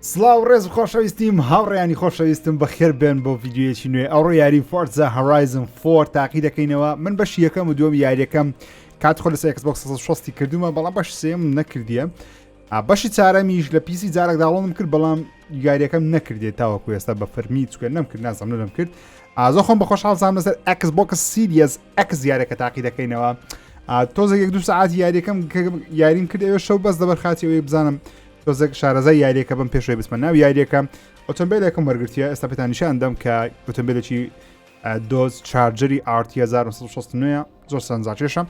سڵاو ڕێز خۆشەویستیم هاوڕێیانی خۆشەویستم بەخێر بێن بۆ ڤیددیویەکی نوێ ئەوڕۆ یاری فۆرزا هەرایزن 4 تاقی دەکەینەوە من بەشی یەکەم و دووەمی یاریەکەم کات خۆ لەسەر ئەکسبۆکس 360 کردومە بەڵام بەش سێم نەکردیە بەشی چارەمیش لە پیسی جارێک داڵۆم کرد بەڵام یاریەکەم نەکردێت تاوەکو ئێستا بە فەرمی چکە نەمکرد نازانم کرد ئازۆ خۆم بە خۆشحاڵزانم لەسەر ئەکسبۆکس سیریەس ئەکس یاریەکە تاقی دەکەینەوە تۆزە یەک دوو سەعات یاریەکەم یاریم کرد ئێوە شەو بەس دەبەر خاتی بزانم تۆزێک شارەزای یاریەکە بم پێشوی بسمە ناو یاریەکە ئۆتۆمبیلێکم وەرگرتیە ئێستا پێتانیشان دەم کە ئۆتۆمبیلێکی دۆز چارجەری RT 1969 زۆر سەرنجاکێشە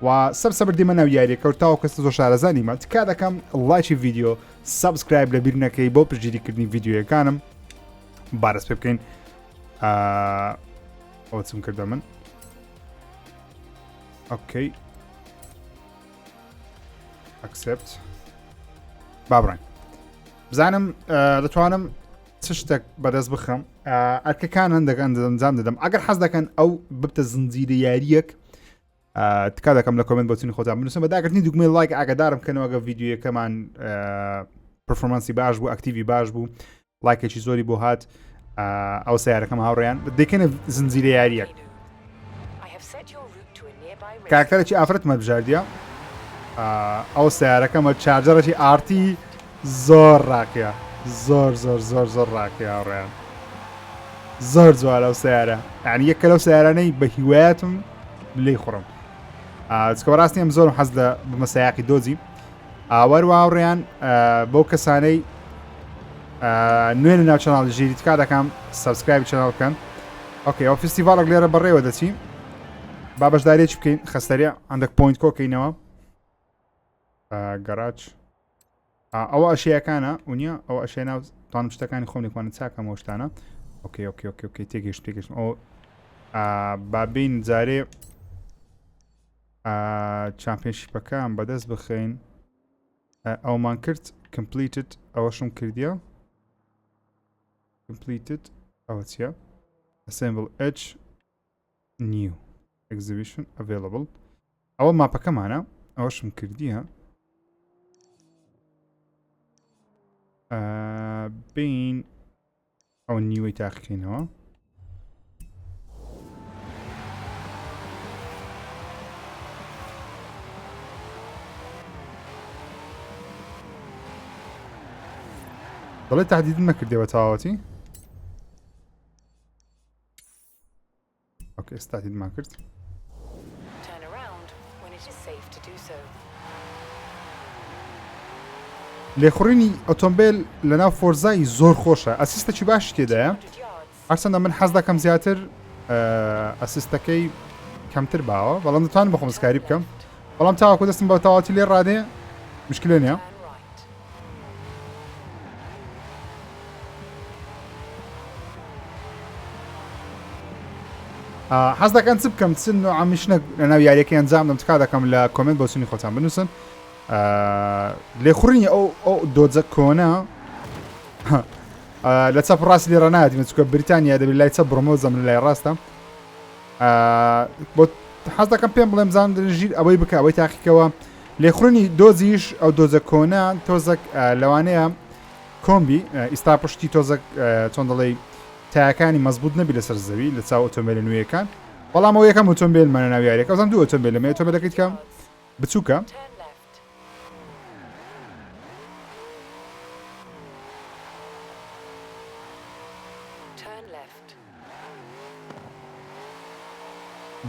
و سەبسەبر دیمە ناو یاریەکە و تاوە کەستە زۆر شارەزانیمە تکا دەکەم لایکی ڤیدیۆ سابسکرایب لە بیر نەکەی بۆ پشتگیریکردنی ڤیدیۆیەکانم بارەس پێ بکەین ئەوە چم کردە من ئۆکەی ئەکسپت بابڕین بزانم دەتوانم چ شتێک بەدەست بخەم ئەرکەکان هەندەکان دەنجام دەدەم ئەگەر حەز دەکەن ئەو ببتە زنجیرە یاریەک تکا دەکەم لە کۆمنت بۆچنی خۆتان بنووسم بەداگرتنی دوگمەی لایک ئاگادارم کەنەوەگە ڤیدیۆیەکەمان پرفۆرمانسی باش بوو ئەکتیڤی باش بوو لایکێکی زۆری بۆ هات ئەو سیارەکەم هاوڕێیان دەکەنە زنجیرە یاریەک کاکتەرێکی ئافرەتمە بژاردیە ئەو سیارەکەمە چارجەرەی RT زۆر ڕاکەیە زۆر زۆر زۆر زۆر ڕاکەیە هاوڕێیان زۆر جوالە ئەو سیارە یعنی یەکە لەو سیارانەی بە هیوایەتم لێی خوڕم چکە ڕاستی ئەم زۆرم حەز بمە سەیاقی دۆزی وەروە هاوڕێیان بۆ کەسانەی نوێنە ناو چەناڵی ژیری تکا دەکەم سەبسکرایب چەناڵ بکەن ئۆکەی ئەو فستیڤاڵێک لێرە بەڕێوە دەچین با بەشدارێکی بکەین خەستەریە هەندێک پۆینت کۆکەینەوە گەراج ئەوە ئەشیەکانە ونیە ئەو ئەشێ ناو توانم شتەکانی خۆم لێکوانە چاکەمەوە شتانە ئۆکەی تێگەشت پێگەشتم ئەو بابین جارێ چامپێنشیپەکان بەدەست بخەین ئەومان کرد completed ئەوەشم کردیە completed ئەوە چیە assemble edge new exhibition available ئەوە ماپەکەمانە ئەوەشم کردیە بین ئەو نیوەی تاقیکەینەوە دەڵێ تهدیدم نەکردێەوە تاواتی ئۆکێ ئێستا تهدیدمان کرد لێخوڕینی ئۆتۆمبیل لەناو فۆرزایی زۆر خۆشە ئەسیستەکی باش تێدایە هەرچەندە من حەز دەکەم زیاتر ئەسیستەکەی کەمتر باوە بەڵام دەتوانم بەخۆم سکاری بکەم بەڵام تاواکو دەستم بە تاواتی لێ ڕادێ مشکلە نییە حەز دەکەن چ بکەم چ نوعمیشنە لەناو یاریەکەی ئەنجام دەم تکا دەکەم لە کۆمنت بۆچنی خۆتان بنووسن لێخوڕینی ئەو دۆجە کۆنە لە چەپ ڕاستی لێرە نایەتین چکە بریتانیا دەبێت لای چەپ بڕۆمەوە زەمن لای ڕاستە بۆ حەز دەکەم پێم بڵێم زان ژیر ئەوەی بکە ئەوەی تاقیکەوە لێخوڕینی دۆزیش ئەو دۆجە کۆنە تۆزێک لەوانەیە کۆمبی ئیستا پشتی تۆزێک چۆن دەڵێ تایەکانی مەزبوط نەبی لەسەر زەوی لە چاو ئۆتۆمبیلە نوێیەکان بەڵام ئەو یەکەم ئۆتۆمبیلمانە ناو یاریەکە ئەوزان دوو ئۆتۆمبیلەمە ئۆتۆمبیلەکەی کەم بچووکە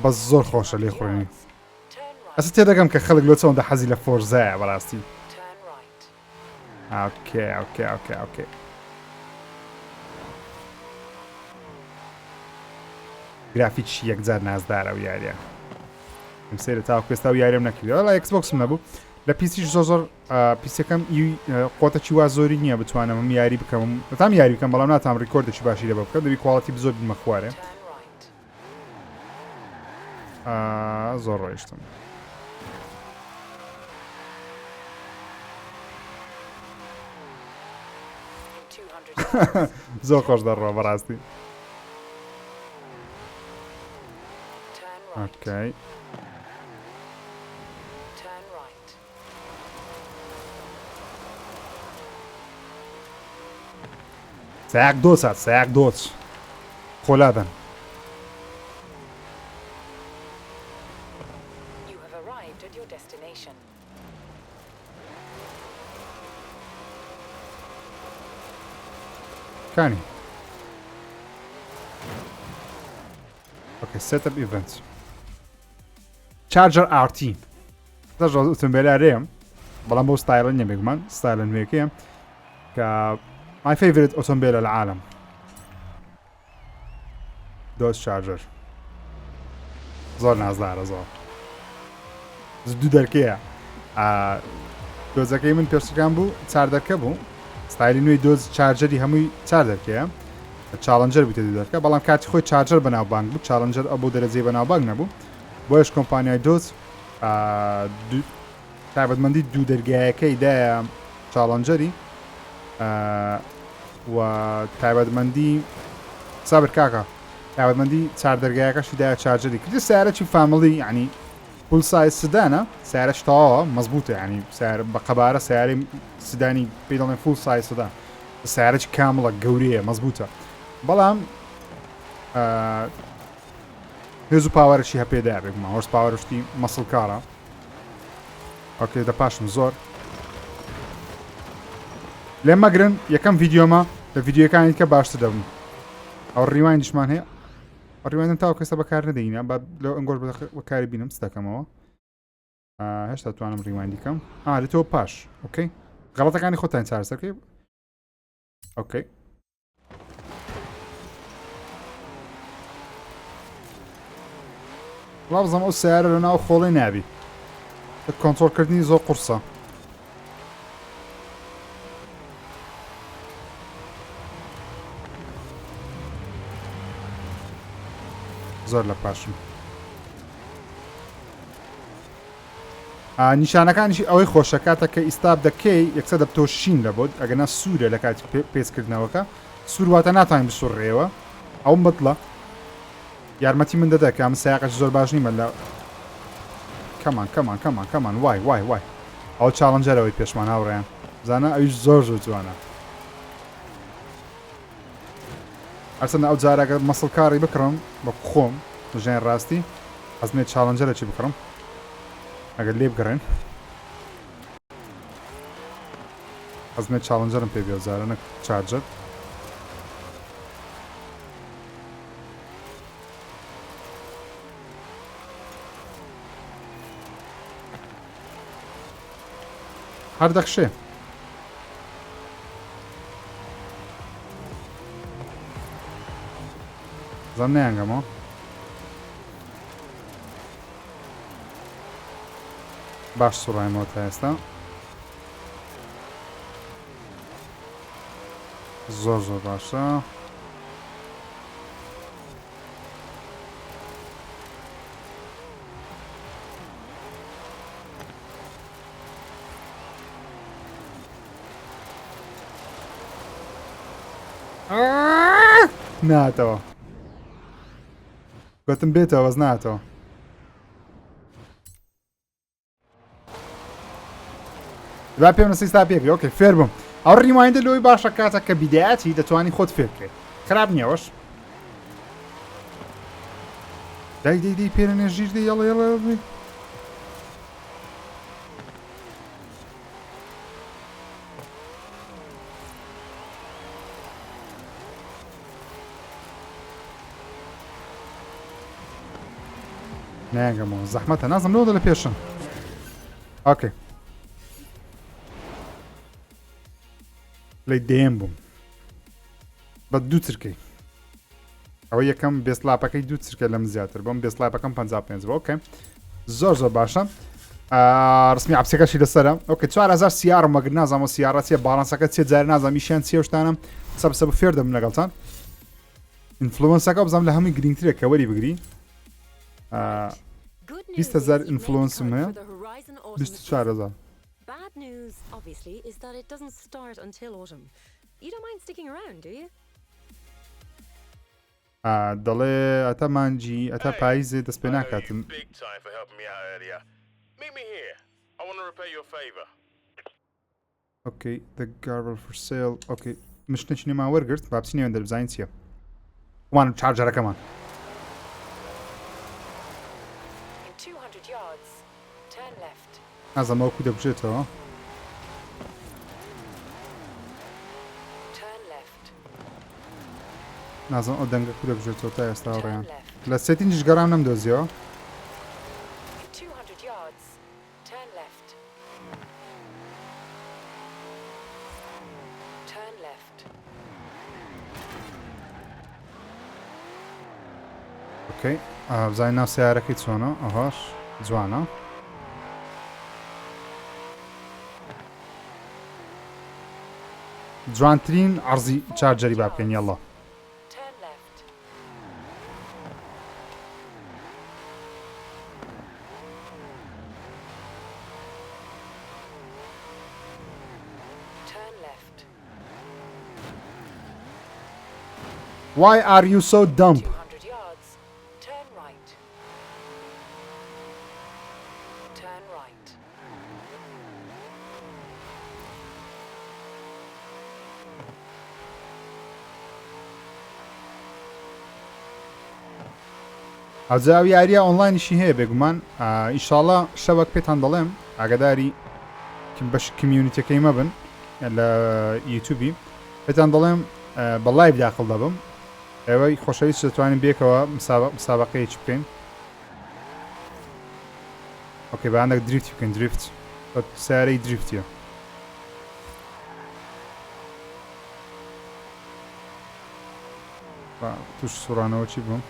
بەس زۆر خۆشە لێخوڕێنی ئەستا تێدەگەم کە خەڵک لۆ چەوەندە حەزی لە فۆرزایە بەڕاستی ئۆکێ گرافیکی یەکجار نازدارە و یاریە ئەم سێرە تاوەکو ئێستا و یاریم نەکردەوە لە ئەکسبۆکسم نەبوو لە پیسیش زۆر پیسەکەم قۆتەکی وا زۆری نییە بتوانم ئەم یاری بکەم بەتام یاری بکەم بەڵام ناتام ڕیکۆردێکی باشی لێ بکەم دەبی کواڵەتی زۆر بمە خوارێ زۆر ڕۆیشتم زۆر خۆش دەڕۆ بەڕاستی ئۆکەی سەیاق دۆچ هات سەیاق دۆچ خۆلادەن کانی اوکی set up events charger RT دەژ ئۆتۆمبیلارەیەم بەڵام بۆ ستایلە نییە بێگومان ستایلە نوێیەکەیە کە my favorite ئۆتۆمبیلە لە عالم دۆز چارجر زۆر نازدارە زۆر دوو دەرکەیە دۆزەکەی من پێشەکان بوو چار دەرکە بوو ستایلی نوێی دۆز چارجەری هەمووی چار دەرکەیە چالنجەر بوویتە دوو دەرکە بەڵام کاتی خۆی چارجەر بەناوبانگ بوو چالنجەر ئەو بۆ دەرەجەی بەناوبانگ نەبوو بۆیش کۆمپانیای دۆز تایبەتمەندی دوو دەرگایەکەی دایە چالنجەری و تایبەتمەندی سابر کاکە تایبەتمەندی چار دەرگایەکەشی دایە چارجەری کردی سیارەی فامیلی ینی فول سایز سدانە سیارەش تەواوە مەزبوطە ینی بە قەبارە سیارەی سدانی پێی دەڵێن فول سایز سدان سیارەی کامڵە گەورەیە مەزبوطە بەڵام هێز و پاوەرشی هەپێدای بێگومان هۆرس پاوەرشتی مەسڵ کارە ئۆکێ دە پاشم زۆر لێم مەگرن یەکەم ڤیددیۆمە لە ڤیددیوەکانی کە باشتر دەبن ئەو ڕیوایندشمان هەیە ڕیوایندن تاو کەسە بەکار نەدەینە بە لە ئەنگۆش بەکاری بینم چ دەکەمەوە هێشتا توانم ڕیوایندی کەم لێتەوە پاش ئۆکەی غەڵەتەکانی خۆتان چارەسەرکەی ئۆکەی وڵا بزەم ئەو سیارە لە ناو خۆڵی نابی کۆنتڕۆڵکردنی زۆر قورسە زۆر لە پاشم نیشانەکانیشی ئەوەی خۆشەکاتە کە ئیستاب دەکەی یەکسە دەبتۆ شین لە بۆت ئەگەنا سوورە لە کاتی پێچکردنەوەکە سوورواتە ناتوانین بسوڕێەوە ئەوم بەدڵە یارمەتی من دەدا کە ئەم سایقەش زۆر باش نیمە لە کەمان وای ئەو چاڵنجەرەوەی پێشمان هاوڕێیان زانە ئەویش زۆر جوانە ئەرچەندە ئەو جارەکە مەسڵکاری بکڕم بە خۆم ژێن ڕاستی ئەزمێت چاڵنجەرەکی بکڕم ئەگەر لێ بگەڕێن ئەزمێت چاڵنجەرم پێ بێزارە نەک چارجەر هەر دەخشێ زەم نەیانگەمەوە باش سوڕایمەوە تا ئێستا زۆر باشە ناتەوە گوتم بێتەوە بەس ناتەوە با پێم نەسیستا پێ بێ ئۆکێ فێر بووم ئەو ڕیمایندە لەوەی باشە کاتە کە بیدایەتی دەتوانی خۆت فێر بکەیت خراپ نییەوەش دای پێرە نێژیر دەی یەڵێ نایگەمەوە زەحمەتە نازم لەوە لە پێشم ئۆکێ لەی دێم بووم بە دوو چرکەی ئەوە یەکەم بێسلاپەکەی دوو چرکە لەم زیاتر بۆم بێسلاپەکەم 55 بۆ ئۆکێ زۆر باشە ڕسمی عەپسەکەشی لەسەرە ئۆکێ 4000 سیارم مەگر نازانەوە سیارە چیە باڵانسەکە چێ جارە نازانم میشیان چیە شتانم سەبسە بە فێر دەبم لەگەڵتان ئینفلوەنسەکە بزانم لە هەمووی گرنگترە کە وەری بگری 200,000 ئینفلوەنسم هەیە 24,000 Bad news, obviously, is that it doesn't start until autumn. You don't mind sticking around, do you? دەڵێ ئەتە مانجی ئەتە پاییزێ دەست پێ ناکاتم Okay, the garble for sale. Okay, مشتێکی نێمان وەرگرت با بچینەوە دەربزانین چییە وان چارجەرەکەمان In 200 yards, turn left. نازەمەوە کو دەبژێتەوە Turn left. نازم ئەو دەنگە کو دەبژێتەوە تا ئێستا Turn ڕێیان left. لە سێتینیش گەڕام نەمدۆزیەوە In 200 yards, turn left. Turn left. ئۆکەی بزانین ناو سیارەکەی چۆنە ئەوهاش جوانە جوانترین عەرزی چارجەری با بکەین یەڵڵا Turn left. Turn left. Why are you so dumb 200 yards, turn right. Turn right. ئەوجاوی یاریە ئۆنلاینیشی هەیە بێگومان ئیشاڵە شەوەک پێتان دەڵێم ئاگاداری بەش کمیونیتەکەی مەبن لە یوتیوبی پێتان دەڵێم بە لایڤ داخل دەبم ئێوەی خۆشەویست دەتوانین بێکەوە مسابقەیەکی بکەین ئۆکەی بەیانێک دریفتی بکەین دریفت سیارەی دریفتیە توش سوڕانەوە چی بووم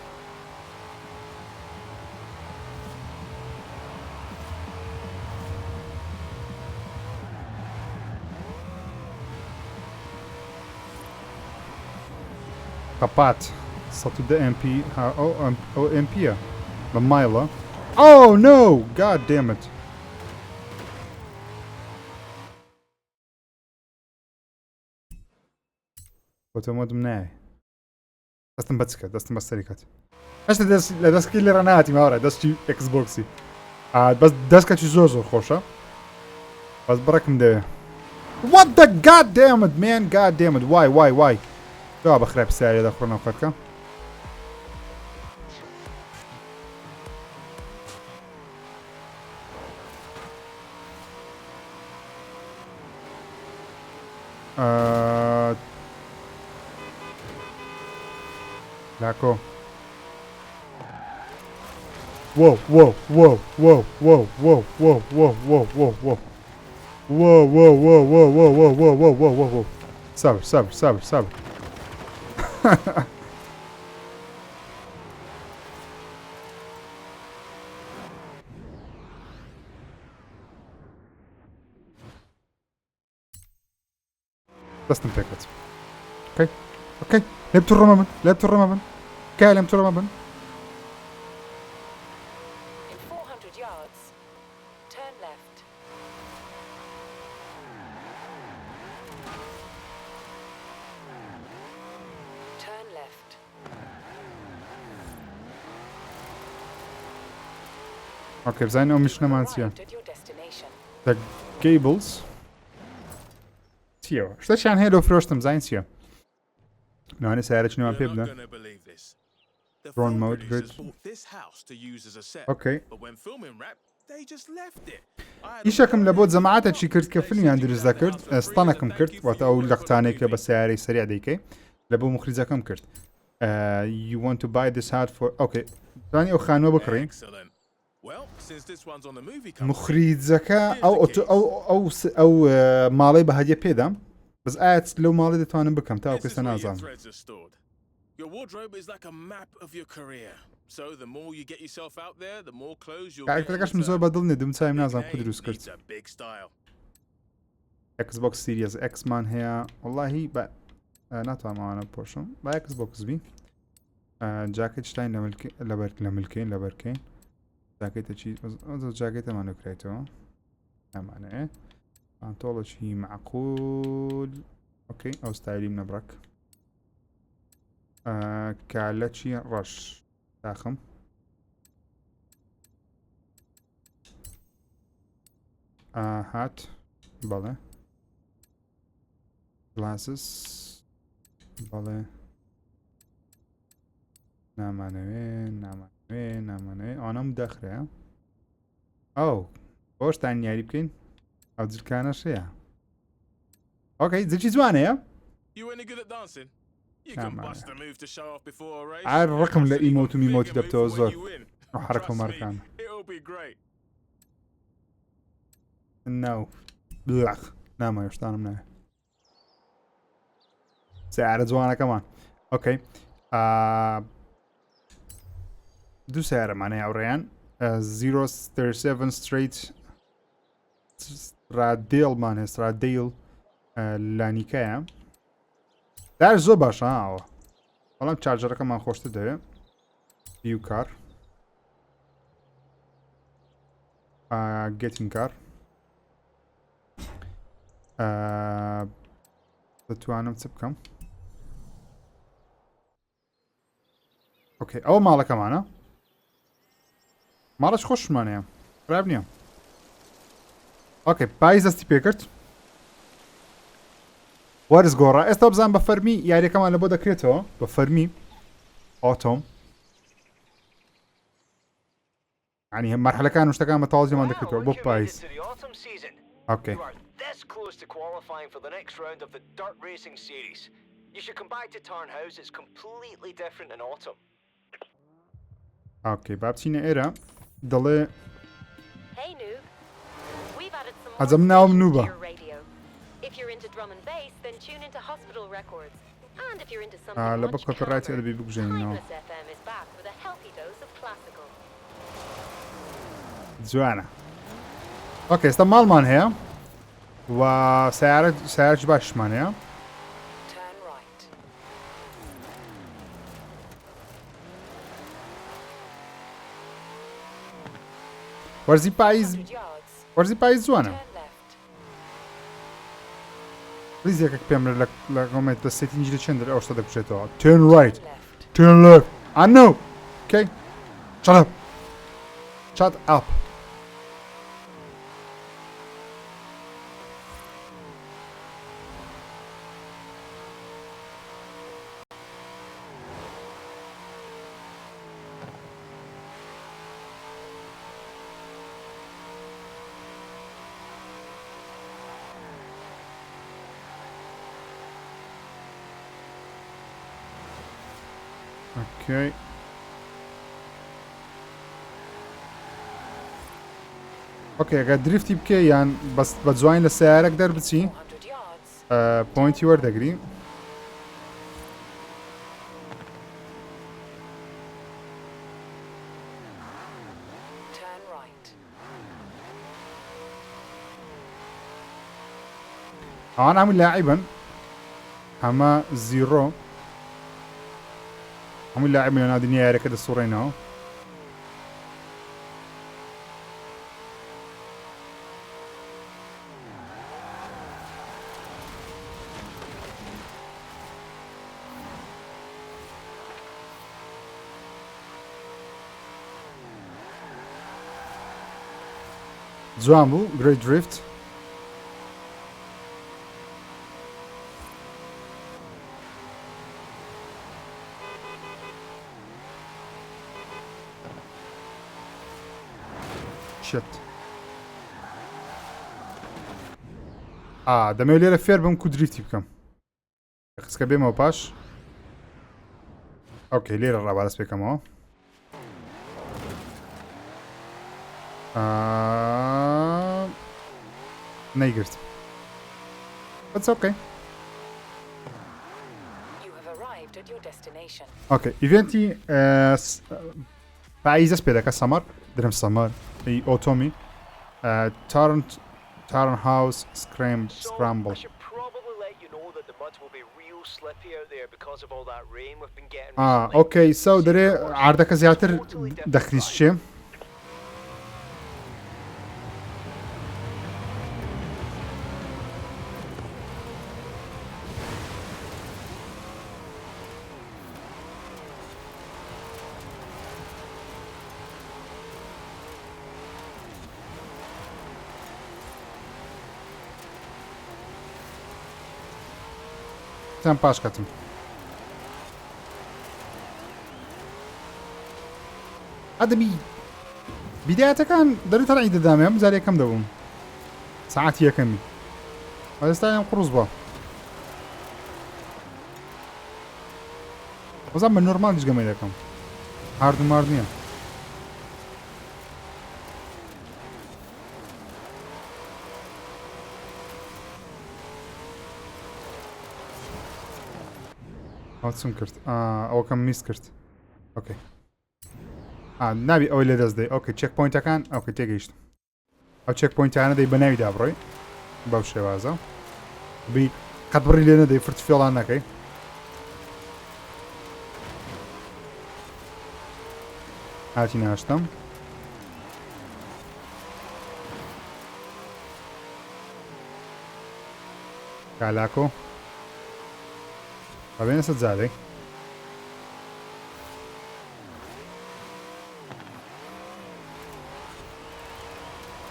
قەپات 110 MP ئەو MPە بە مایڵە Oh no! God damn it! بۆتەمەدم نایە دەستم بەچکە دەستم بە سەری کات هەشتا لە دەستکی لێرە نهاتی ماوەڕە دەستی ئەکسبۆکسی بەس دەستکەکی زۆر زۆر خۆشە بەس بڕێکم دەوێ What the God damn it man God damn it why دوا بەخرای پرسیارە دەخۆڕنەوە خەرکە لاکۆ Whoa, whoa, whoa, whoa, whoa, whoa, whoa, whoa, whoa, whoa, whoa. Whoa, whoa, whoa, whoa, whoa, whoa, whoa, whoa, whoa, whoa, whoa. صبر صبر صبر صبر دەستم پێکەوت اوكي اوكي لعبت الرمى لعبت الرمى كلمت الرمى In 400 yards, turn left. Turn left. اوكي بزاين او مش نمانسيا Arrived at your destination. The Gables تيو شتاشان هيلو فرۆشتم زين سيا نواني سيارة شنو You're عم not بيبدا gonna believe this. The Drone film mode, producers good. bought this house to use as a set. Okay. But when filming rap, they just left it. ئیشەکەم لە بۆ جەماعەتێکی کرد کە فیلمیان دروست دەکرد ئەستانەکەم کرد واتە ئەو لەقتانێک کە بە سیارەی سەریع دەیکەی لە بۆ مخریجەکەم کرد You want to buy this hat for okay زانی ئەو خانووە بکڕین Excellent. Well, since this one's on the movie cover, مخریجەکە ئەو ماڵەی بە هەدیە پێدام بەس ئاەت لەو ماڵی دەتوانم بکەم تا this کەسە is where your نازانم threads are stored. Your wardrobe is like a map of your career. So the more you get yourself out there, the more clothes you'll get. in کارکتەکەشم زۆر return. بەدڵ نیە دمچایم Big نازانم کو name دروست کرد needs a big style. Xbox Series X مان هەیە وەڵاهی بە ناتوانمەوانە بپۆشم با Xbox بی جاکێت شتین لە ملکەین جاکێتە چی جاکێتەمان نکرێتەوە ئەمانەیە پانتۆڵێکی معقول ئۆکەی ئەو ستایلیم نەبڕک کالەکی ڕەش داخم هات بەڵێ glasses بەڵێ نامانەوێ ئەوانەم دەخرێ ئەو خۆشتان یاری بکەین ئەو جرکانە شەیە ئۆکەی جرکی جوانەیە You any good at dancing? You can bust a move to show off before a race. ئار ڕقم لە ئیمۆت و Bigger میمۆتی move دەبتەوە for when زۆر you win. حرەکە و Trust me, مارکان it'll be great. ناو بڵاخ نامە هێشتانم نایە سیارە جوانەکەمان ئۆکەی دوو سیارەمانەیە ئەوڕێیان 037 ستریت سترادێڵمان هەیە سترادێڵ لانیکەیە دار زۆر باشە ئەوە بەڵام چارجەرەکەمان خۆشتر دەوێت بیو کار گێتین کار دەتوانم چ بکەم ئۆکەی ئەوە ماڵەکەمانە ماڵش خۆشمانەیە خراپ نییە ئۆکەی پاییز دەستی پێکرد وەرز گۆڕا ئێستا بزان بە فەرمی یاریەکەمان لە بۆ دەکرێتەوە بە فەرمی ئۆتۆم ینی مەرحەلەکان و شتەکان بە تەواوی دەکرێتەوە بۆ پاییز ئۆکەی This close to qualifying for the next round of the Dirt Racing Series. You should come back to Tarnhouse, it's completely different in autumn. ئۆکەی با بچینە ئێرە دەڵێ Hey, noob. We've added some Azam more naam stations nooba. to your radio. If you're into drum and bass, then tune into Hospital Records. And if you're into something لە بە much کۆپیڕایتی calmer, ئەدەبی بکوژێنینەوە Timeless FM is back with a healthy dose of classical. جوانە ئۆکەی ئێستا ماڵمان هەیە و سیارەش باشمان هەیە Turn right. وەرزی پاییز 100 yards. وەرزی پاییز جوانە Turn left. ریزێکێک پێم لە کۆمێت لە سێتینجی لە چەندر ئەو شتە دەکوشێتەوە turn right Left. turn left I know okay shut up shut up Okay. اوكي قاعد دريفتي بكي يعني بس بتزوين للسيارة اقدر بتسي 400 yards. بوينتي ورد اقري Turn right. انا عامل لاعبا اما زيرو عامل لاعب من نادي نيارة كده الصورين اهو زوامبو جريت دريفت شت دەمەوێت لێرە فێر بم کو دریفتی بکەم خسکە بێمەوە پاش ئۆکەی لێرە ڕابارەس پێکەمەوە نەیگرت بس اوكي You have arrived at your destination. اوكي ايفنتي پاییزەس پێ دەکە سەمەر درم سەمەر ئۆتۆمی تارن هاوس سکرامبل I should probably let you know that the mud will be real slippy out there because of all that rain we've been getting recently. اوكي سو دەرێ عاردەکە زیاتر دەخریسچێ تم پاش کەتم ئەدەبی بیدایەتەکان دەرتەڕی دەدامێ ئەم جار یەکەم دەبووم ساعتی یەکەمی ئێستایان قڕوز بووە وەزان بە نۆرمال دیژگەمەی دەکەم هاردومار نییە چم کرد ئەوەکەم میس کرد ئۆکەی نابی ئەوەی لە دەست دەی ئۆکەی چێک پۆینتەکان ئەوکە تێگەیشت ئەو چێک پۆینتانە دەی بە ناویدا بڕۆی بەو شێوازە بی قەت بڕی لێ نەدەی فرت فێڵان نەکەی هاتی ناشتم کالاکۆ بەبێنە سەد جارێ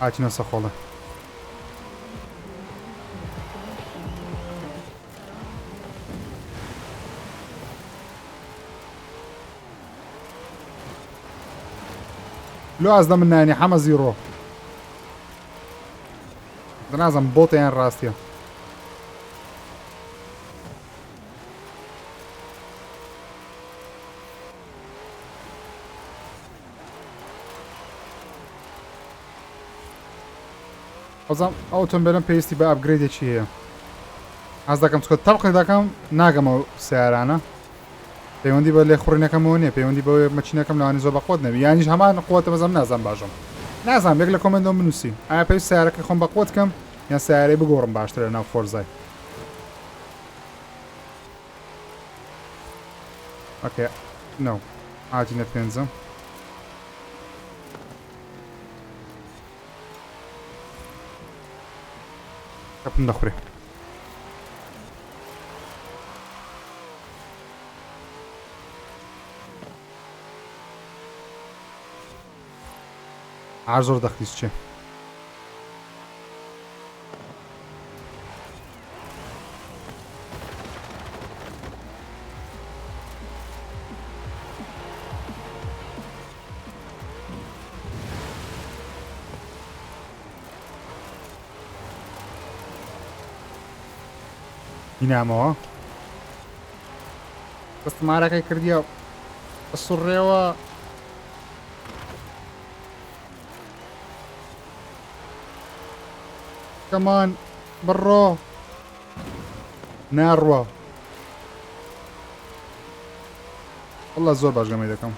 هاتینە سەخۆڵە لۆ ئازدە من نانی حەمە زیڕۆ دەنازم بۆتەیان ڕاستیە ئەوزام ئەو ئۆتۆمبیلەم پێویستی بە ئەپگرێدێکی هەیە ئاز دەکەم چکە تەڵقی دەکەم ناگەمەوە سیارانە پەیوەندی بە لێ خوڕینەکەمەوە نییە پەیوەندی بە مەچینەکەم لەوانی زۆر بەقۆت نەبی یانیش هەمان قوتە بەزەم نازان باشم نازانم یەک لە کۆمنتەوە بنووسی ئایا پێویست سیارەکەی خۆم بەقۆت بکەم یان سیارەی بگۆڕم باشترە ناو فۆرزای ئۆکێ نەو هاتینە پێنجەم کەپم دەخورێ ئار زۆر دەخلیست چێ بینامەوە دەستمارەکەی کردیە بە سوڕێەوە کەمان بڕۆ ناڕوە وەڵا زۆر باش گەمەی دەکەم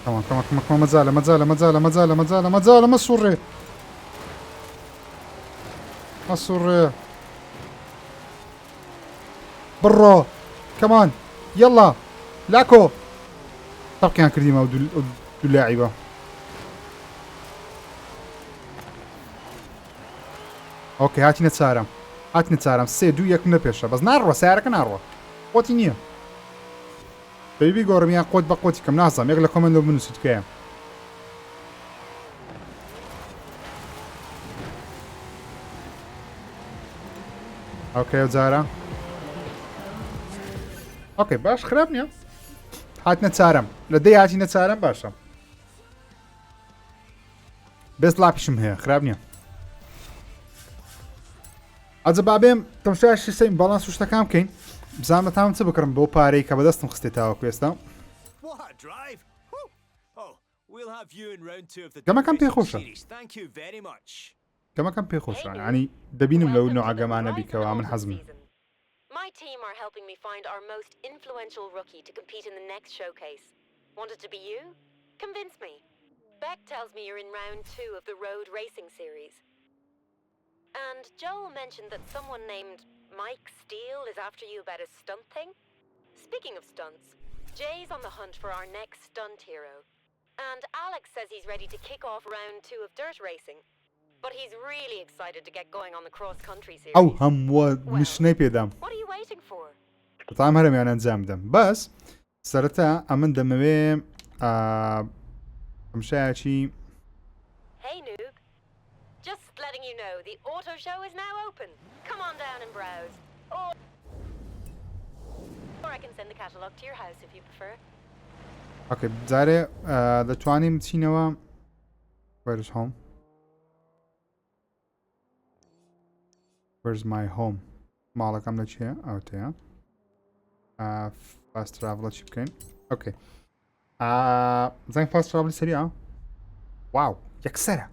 کەمە مەجالە مەجالە مەجالە مەجالە مەجالە مەجالە مەسوڕێ مەسوڕێ بڕۆ کەمان یەڵا لاکۆ تەقیان کردیمە دوو لاعیبە ئۆکێ هاتینە چارەم هاتینە چارەم 3-2-1 نەپێشە بەس ناڕوە سیارەکە ناڕوە قۆتی نییە بەیبی گۆڕمیان قۆت بە قۆتی کەم نازانم یەک لە کۆمنتەوە بنووسیت کەیە ئۆکێ ئەو جارە ئۆکێ باش خراپ نییە هاتنە چارەم لە دەی هاتینە چارەم باشە بێست لاپیشم هەیە خراپ نییە ئەجە بابێم تەمشایشی سەیم بەڵانس و شتەکان بکەین بزانمە تام چ بکڕم بۆ پارەی کە بەدەستم خستێتەوە کوێستا گەمەکەم پێخۆشە گەمەکەم پێخۆشە ینی دەبینم لەو نوع گەمانە بیکەوە من حەزمی My team are helping me find our most influential rookie to compete in the next showcase. Want it to be you? Convince me. Beck tells me you're in round 2 of the road racing series. And Joel mentioned that someone named Mike Steele is after you about a stunt thing. Speaking of stunts, Jay's on the hunt for our next stunt hero. And Alex says he's ready to kick off round 2 of dirt racing. But he's really excited to get going on the cross-country series. ئەو هەمووە مشنەی پێدام What are you waiting for? بەتام هەرمیان ئەنجام بدەم بەس سەرەتا ئەمن دەمەوێ ئەمشایەکی Hey noob. Just letting you know the auto show is now open. Come on down and browse. Or Or I can send the catalogue to your house if you prefer. اوكي بجارێ دەتوانین بچینەوە where's home where's my home ماڵەکەم لەکوێیە ئەوتەیە fast travel چی بکەین اوكي زنگ fast travel سەریع واو یەکسەرە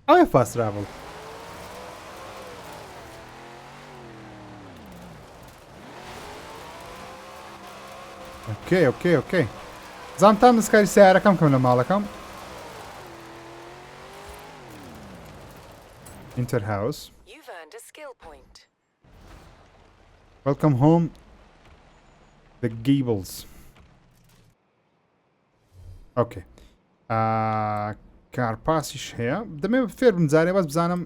ئەوێ fast travel اوكي زانتان دەستکاری سیارەکەم کەم لە ماڵەکەم Enter house. You've earned a skill point. Welcome home. The Gables. Okay. کارپاسیش هەیە دەمێ فێر بمجارێ بەس بزانم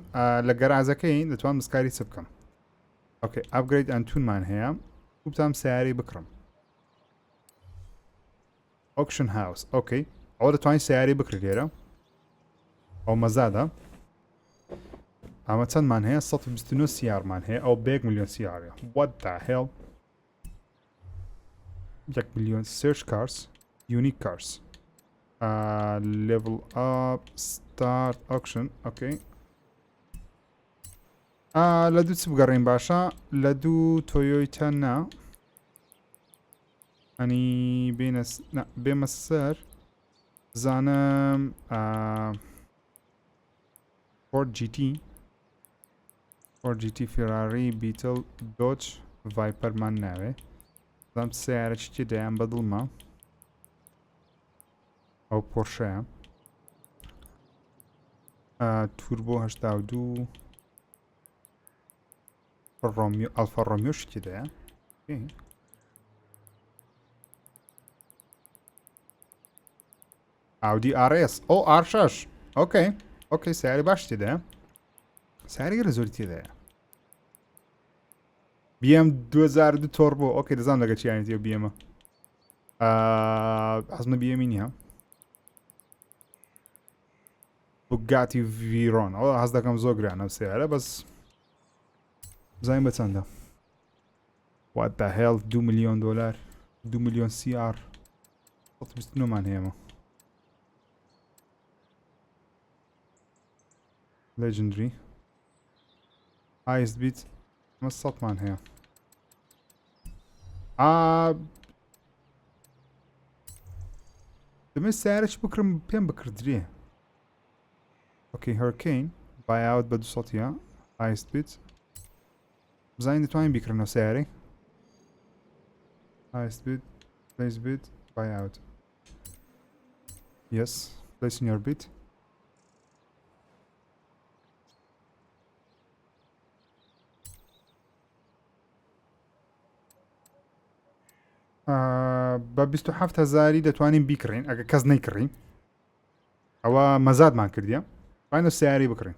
لە گەرازەکەی دەتوانم دەستکاری چ بکەم. اوكي upgrade ئەنتونمان هەیە بتام سیارەی بکڕم. auction house. اوكي ئەوە دەتوانین سیارەی بکڕی لێرە ئەو مەزادە ئەمە چەندمان هەیە 129 سیارمان هەیە ئەو 1 ملیۆن سیارە what the hell 1 ملیۆن search cars unique cars level up start auction اوكي لە دوو چ بگەڕین باشە لە دوو تۆیۆیتە نا ئەنی بێمە سەر زانم Ford GT Ferrari Beetle Dodge Viper man ناوێ زانم سیارە چی دەیان بەدڵمە ئەو پۆرشەیە توربۆ 82 ئەلفا ڕۆمیۆ شتی دەیە Audi RS ئەو R6 اوكي سیاری باش تێدایە سیاری گەرە زۆری تێدایە BM 2002 تۆربۆ اوكي دەزانم لەگە چیانێتی ئەو BMە حەزمە BMی نییە Bugatti Veyron ئەوە حەز دەکەم زۆر گرانە ئەو سیارە بەس بزانین بە چەندە what the hell 2 ملیۆن دۆلار 2 ملیۆن CR 129 مان هەیەمە Legendary Highest bid ما 100 مان هەیە دەمێت سیارەش بکڕم پێم بکردرێ اوكي Hurricane buyout بە 200 Highest bid بزانین دەتوانین بیکڕنەوە سیارەی Highest bid Place bid buyout Yes placing your bid بە 27,000 دەتوانین بیکڕین ئەگە کەس نەیکڕین ئەوە مەزادمان کردیە باینە سیاری بکڕین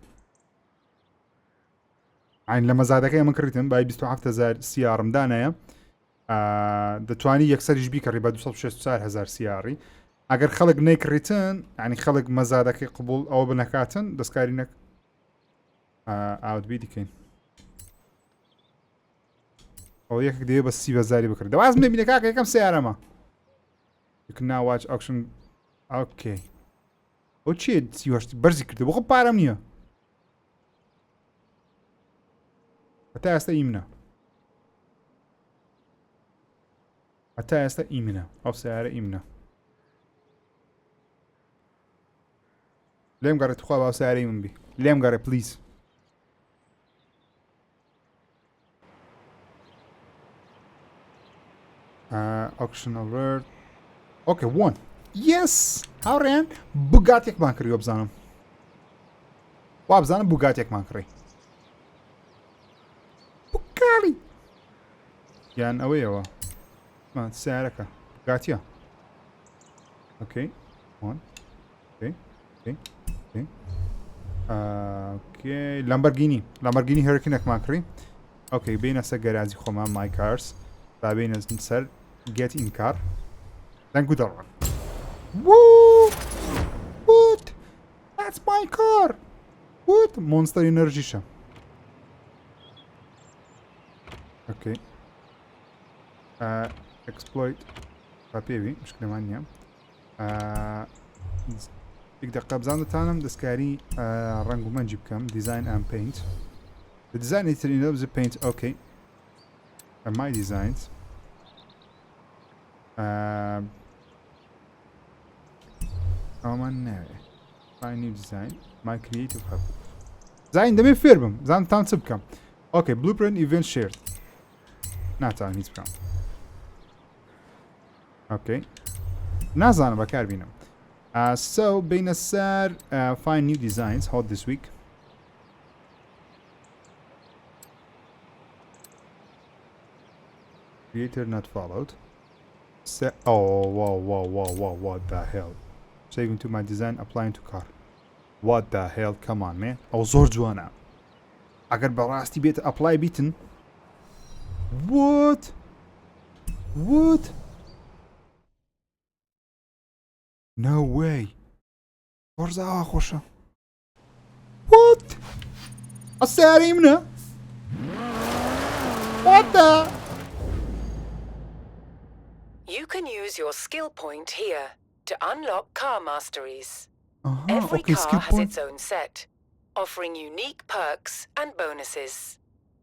ئاین لە مەزادەکەی ئەمە کڕیتن بای 27,000 سیارم دانایە دەتوانی یەکسەریش بیکڕی بە 264,000 سیاری ئەگەر خەڵک نەیکڕیتن ینی خەڵک مەزادەکەی قبول ئەوە بنەکاتن دەستکاری نەک ئاوتبی دیکەین ئەو یەکێک دەیە بە 30,000 بکرد دەواز ببینە کاکە یەکەم سیارەمە You can now watch auction اوكي ئەو چیە سیوەشتی بەرزی کردە بۆ خۆ پارەم نییە هەتا ئێستا ئیمنە ئەو سیارە ئیمنە لێم گەڕێت توخوا باو سیارەی من بی لێم گەڕێ پلیز auction alert اوكي won yes هاوڕێن بوگاتێکمان کردی بزانم وا بزانم بوگاتێکمان کڕی بوگاری یان ئەوەیەوە سیارەکە بوگاتیە اوكي won اوكي لامبورگینی هەرکینێکمان کڕی اوكي بینە سەر گەرازی خۆمان my cars تا بینە سەر get in car then go down what that's my car what monster energy exploit پێوی مشکلمان نییە یک دقیقە بزانتانم دەستکاری ڕنگ و مەنجی بکەم design and paint the design is in the paint okay my designs ئەومان ناوێ my new design my creative hub زین دەبێ فێر بم زانتان چ بکەم okay blueprint event shared ناتوانم هیچ بکەم okay نازانم بەکار بینم so بینە سەر find new designs hot this week creator not followed oh whoa what the hell saving to my design applying to car what the hell come on man ئەو زۆر جوانە ئەگەر بەڕاستی بێت apply بیتن what no way Forza خۆشە what ئەسیاری منە what the You can use your skill point here to unlock car masteries. Uh-huh, Every okay, car skill has point. its own set, offering unique perks and bonuses.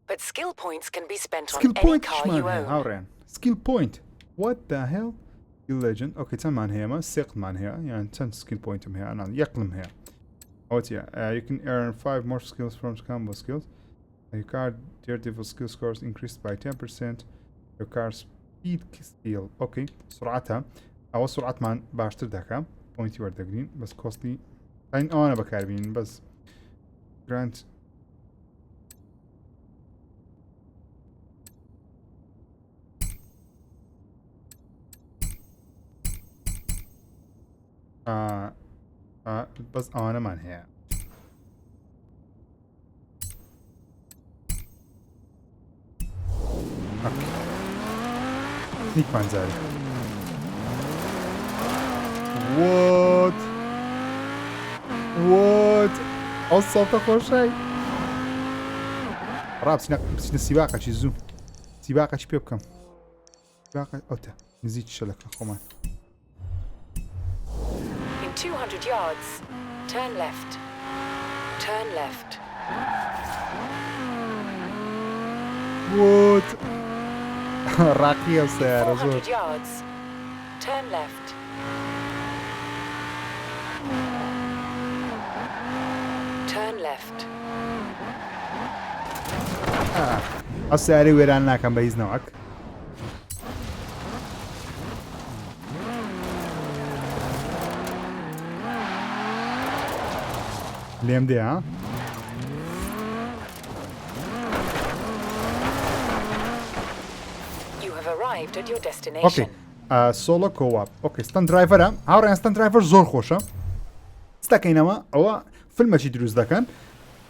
But skill points can be spent skill on any point car you own. هاوڕێن skill point what the hell skill legend okay چەندمان هەیەمە سێقمان هەیە یان چەند skill pointم هەیە ئەنان یەقلم هەیە ئەوەتیە you can earn 5 more skills from combo skills your car daredevil skill scores increased by 10% your car speed skill okay سرعتها ئەوە سرعتمان باشتر دەکەم پوینتی وەردەگرین بەس کۆستی ئەین ئەوانە بەکاربین بەس گرانت بەس ئەوانەمان هەیە نیکمان جارێ what ئەو سەڵتە خۆشای بچینە سیباقەکی زوو سیباقەکی پێ بکەم سیباقە ئەوتە نزیک شەلەکە خۆمان In 200 yards, turn left. Turn left. what ڕاقیە سیارە 400 زۆر yards, turn left. Turn left. ئەو سیارەی وێران ناکەم بە هیچ نەوەک لێم دێ ها You have arrived at your ئۆکێ destination. سۆڵە کۆواب ئۆکێ ستەن درایڤەرە هاوڕێن ستەن درایڤەر زۆر خۆشە ستەکەینەوە ئەوە فیلمەکی دروست دەکەن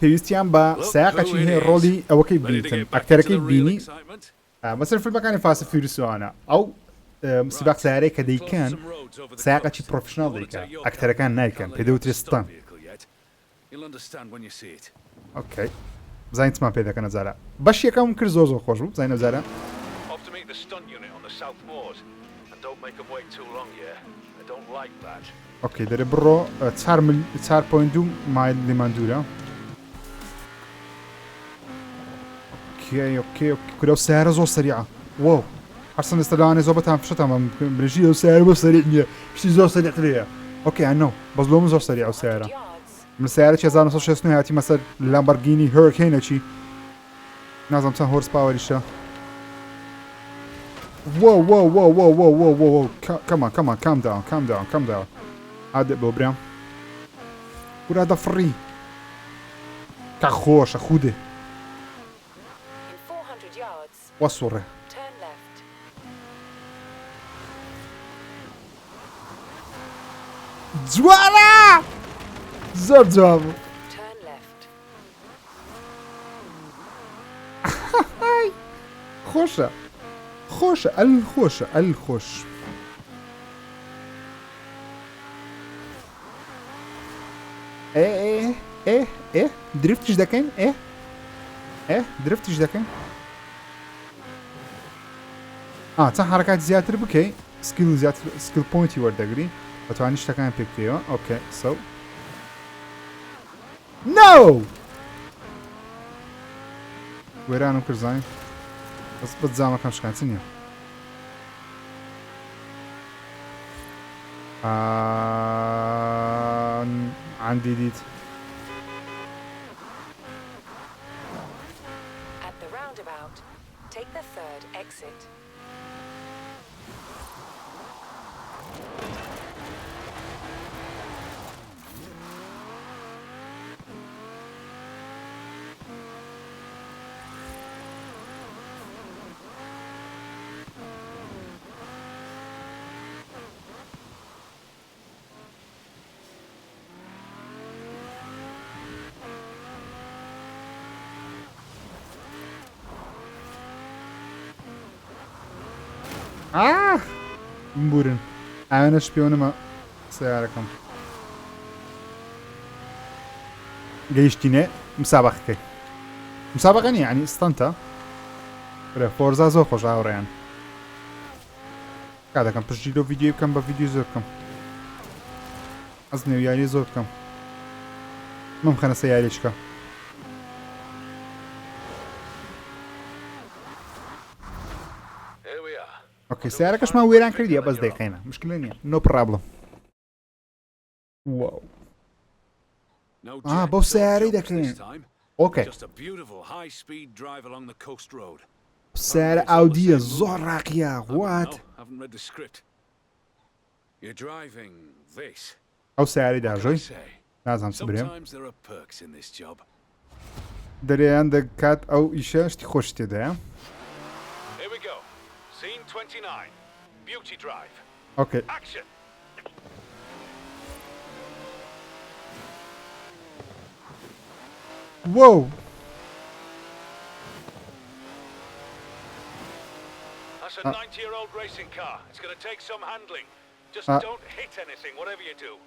پێویستیان بە سایاقەکی هەیە ڕۆڵی ئەوەکەی بینیتن ئەکتەرەکەی بینی مەسەر فیلمەکانی فاست اند فیوریۆسانە ئەو سیباق سیارەی کە دەیکەن سایاقەکی پرۆفشناڵ دەیکەن ئەکتەرەکان نایکەن پێدەوترێت ستەن ئۆکەی بزانین چمان پێ دەکەن ئەجارە بەش یەکەم کرد زۆر زۆر خۆش بوو بزانین ئەجارە ئۆکێ دەرێ بڕۆ 4.2 مایل لێمان دوورە ئۆکێ کورە و سیارە زۆر سەریعە وەو هەرسەن ئێستا لەوانێ زۆر بەتان فشتەمە برژی ئەو سیارە بۆ سەریع نییە پشتی زۆر سەریعترەیە ئۆکێ ئەنۆ بەس لۆ من زۆر سەریع ئەو سیارە من سیارە 1960 هاتی مەسەر لامبەرگینی هەرکینەچی نازانم چەند هۆرس پاوەریشە whoa come on calm down هادئ بۆ برام ورا دەفڕی کا خۆشە خوودێ In 400 yards, وەسوڕێ turn left. جوانە زۆر جواب بوو Turn left. خۆشە ئەل خۆش درفتیش دەکەین درفتیش دەکەین چەند حرکات زیاتر بکەی سکیل زیاتر سکیل پۆینتی وەردەگری بەتوانی شتەکان پێ بکەیەوە ئۆکێ سەو نو وێرانم کردزانین بەس بە جامەکەم شکانچ نییە عەندی دیت At the roundabout, take the third exit. بورن ئەوێنە شپیۆنمە سیارەکەم گەیشتینێ مسابقەکەی مسابقە نیە ینی ستەنتە فۆرزا زۆر خۆش هاوڕێیان کا دەکەم پشتی لۆ ڤیدیۆ بکەم بە ڤیدیۆ زۆر بکەم ئەس نێویاری زۆر بکەم مەم خەنە سەیارێککە اوكي سيارەکەش ما وێران کردیە بەس دەیقێنە مشکلە نییە نۆ پرابلم واو بەو سیارەی دەکەین ئۆکێ سیارە ئاودیە زۆر ڕاقیە وات ئەو سیارەی داژۆی نازانم چ برێم دەرێیان دەکات ئەو ئیشە شتی خۆش تێدایە Scene 29, Beauty Drive. Okay. Action! Whoa! That's a 90-year-old racing car. It's going to take some handling. Just don't hit anything, whatever you do.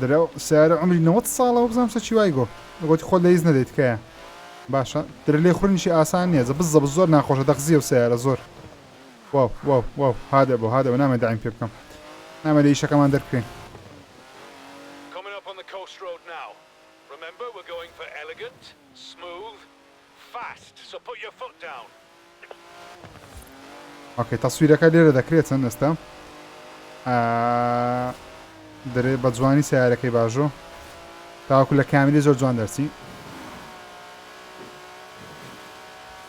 درو سعر عمري 90 ساڵە و بزانم چی وای گۆ گوتی خۆ لە هیچ نەدەیت کەیە باشە درە لێ خوڕنیشی ئاسان نییە بزە زۆر ناخۆشە دەخزیە و سیارە زۆر واو واو واو هادە بۆ هادە بە نامێ دایم پێ بکەم نامە لە ئیشەکەمان دەرکەین ئۆکەی تەسویرەکە لێرە دەکرێت چەند ئێستا دەرێ بە جوانی سیارەکەی باشۆ تاوەکو لە کامیلی زۆر جوان دەرچی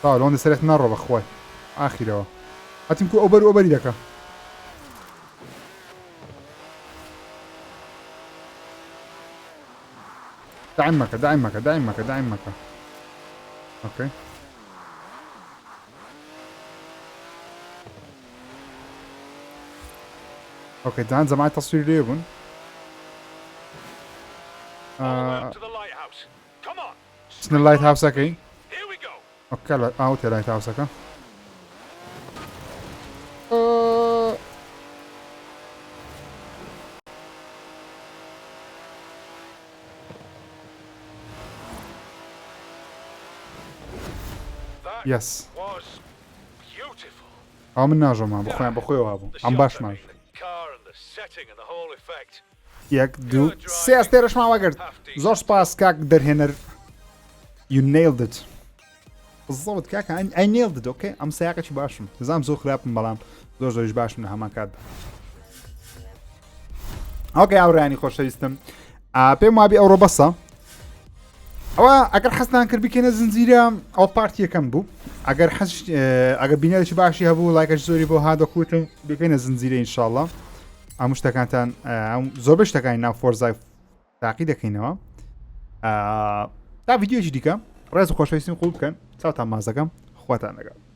لۆن دەسەرێت ناڕۆ بەخوای ئاخیرەوە هاتیم کو ئەوبەر ئۆبەری دەکە داعم مەکە داعم مەکە داعم مەکە داعم مەکە ئۆکەی ئۆکەی دان زەمای تەسویر لێ بوون چنە لایت هاوسەکەی اوكي لا اوت لايت هاوسك يس من ناجم بخوي وهابو عم باش معي ياك دو سي استيرش ما وقرت زور سباس كاك درهنر you nailed it بالضبط كاكا I nailed it اوكي ئەم سیاقێکی باشم دەزانم زۆر خراپم بەڵام زۆر زۆریش باشم لە هەمان کاتدا ئۆکەی هاوڕێیانی خۆشەویستم پێم وابی ئەوڕۆ بەسە ئەوە ئەگەر حەزتان کرد بکەنە زنجیرە ئەو پارتی یەکەم بوو ئەگەر بینەرێکی باشی هەبوو لایکەش زۆری بۆ هادەکوتم بکەینە زنجیرە ئینشاءڵڵا هەموو شتەکانتان زۆربەی شتەکانی ناو فۆرزای تاقی دەکەینەوە تا ڤیدیۆیەکی دیکە ڕێز و خۆشەویستیم قوڵ بکەن چاوتان مازەکەم خواتان لەگەڵ